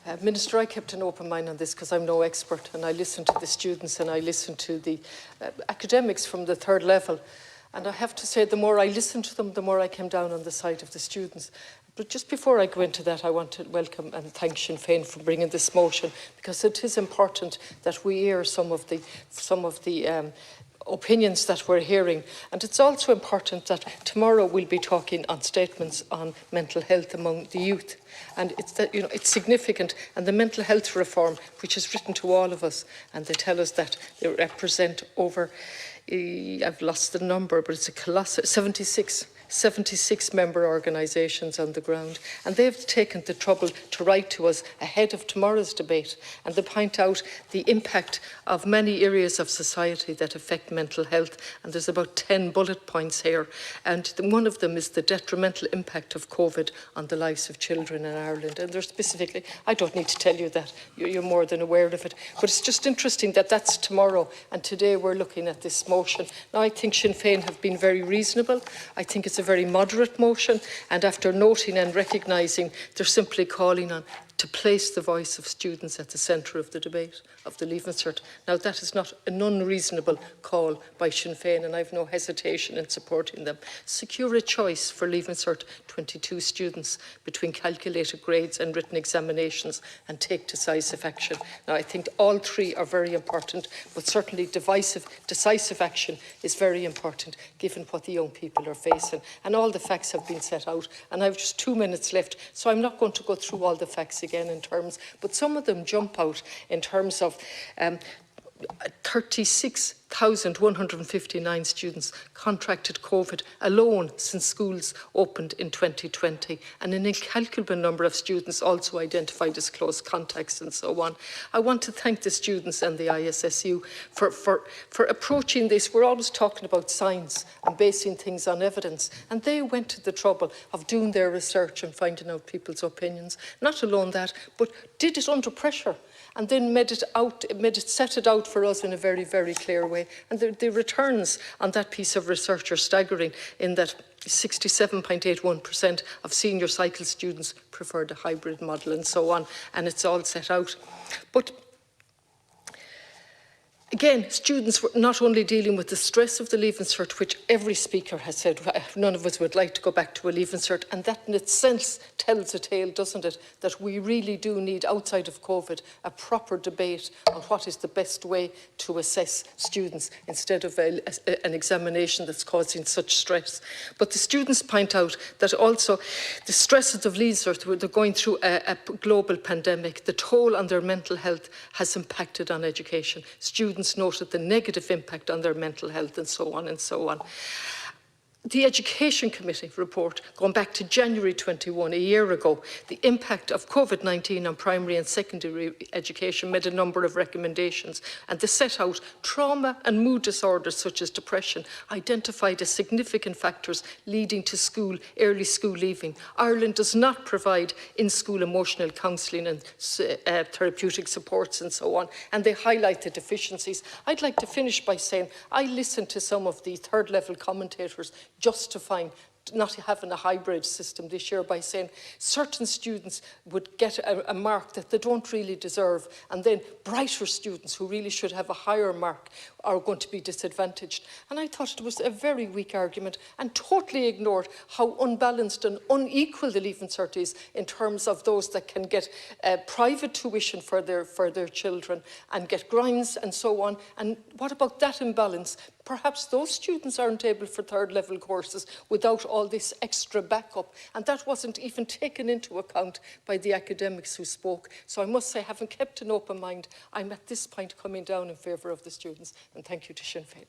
And Minister, I kept an open mind on this because I'm no expert, and I listened to the students and I listened to the academics from the third level. And I have to say, the more I listened to them, the more I came down on the side of the students. But just before I go into that, I want to welcome and thank Sinn Féin for bringing this motion, because it is important that we hear some of the opinions that we're hearing. And it's also important that tomorrow we'll be talking on statements on mental health among the youth. And it's that, it's significant. And the mental health reform, which is written to all of us, and they tell us that they represent over, I've lost the number, but it's a colossal 76 member organisations on the ground, and they've taken the trouble to write to us ahead of tomorrow's debate, and they point out the impact of many areas of society that affect mental health, and there's about 10 bullet points here, and one of them is the detrimental impact of COVID on the lives of children in Ireland. And they're specifically, I don't need to tell you that, you're more than aware of it, but it's just interesting that that's tomorrow, and today we're looking at this motion. Now, I think Sinn Féin have been very reasonable. I think it's a very moderate motion, and after noting and recognising, they're simply calling on to place the voice of students at the centre of the debate of the Leaving Cert. Now, that is not an unreasonable call by Sinn Féin, and I have no hesitation in supporting them. Secure a choice for Leaving Cert 22 students between calculated grades and written examinations, and take decisive action. Now, I think all three are very important, but certainly decisive action is very important given what the young people are facing. And all the facts have been set out, and I have just 2 minutes left, so I'm not going to go through all the facts again in terms, but some of them jump out in terms of 36,159 students contracted COVID alone since schools opened in 2020, and an incalculable number of students also identified as close contacts and so on. I want to thank the students and the ISSU for approaching this. We're always talking about science and basing things on evidence, and they went to the trouble of doing their research and finding out people's opinions. Not alone that, but did it under pressure, and then set it out for us in a very, very clear way. And the returns on that piece of research are staggering, in that 67.81% of senior cycle students preferred a hybrid model and so on, and it's all set out. But again, students were not only dealing with the stress of the Leaving Cert, which every speaker has said, none of us would like to go back to a Leaving Cert, and that in itself tells a tale, doesn't it, that we really do need, outside of COVID, a proper debate on what is the best way to assess students instead of an examination that's causing such stress. But the students point out that also the stresses of Leaving Cert, they're going through a global pandemic. The toll on their mental health has impacted on education. Students noted the negative impact on their mental health and so on and so on. The Education Committee report, going back to January 21, a year ago, the impact of COVID-19 on primary and secondary education, made a number of recommendations, and they set out trauma and mood disorders such as depression, identified as significant factors leading to early school leaving. Ireland does not provide in-school emotional counselling and therapeutic supports and so on, and they highlight the deficiencies. I'd like to finish by saying I listened to some of the third-level commentators justifying not having a hybrid system this year by saying certain students would get a mark that they don't really deserve, and then brighter students who really should have a higher mark are going to be disadvantaged. And I thought it was a very weak argument, and totally ignored how unbalanced and unequal the Leaving Cert is in terms of those that can get private tuition for their children and get grinds and so on. And what about that imbalance? Perhaps those students aren't able for third-level courses without all this extra backup, and that wasn't even taken into account by the academics who spoke. So I must say, having kept an open mind, I'm at this point coming down in favour of the students, and thank you to Sinn Féin.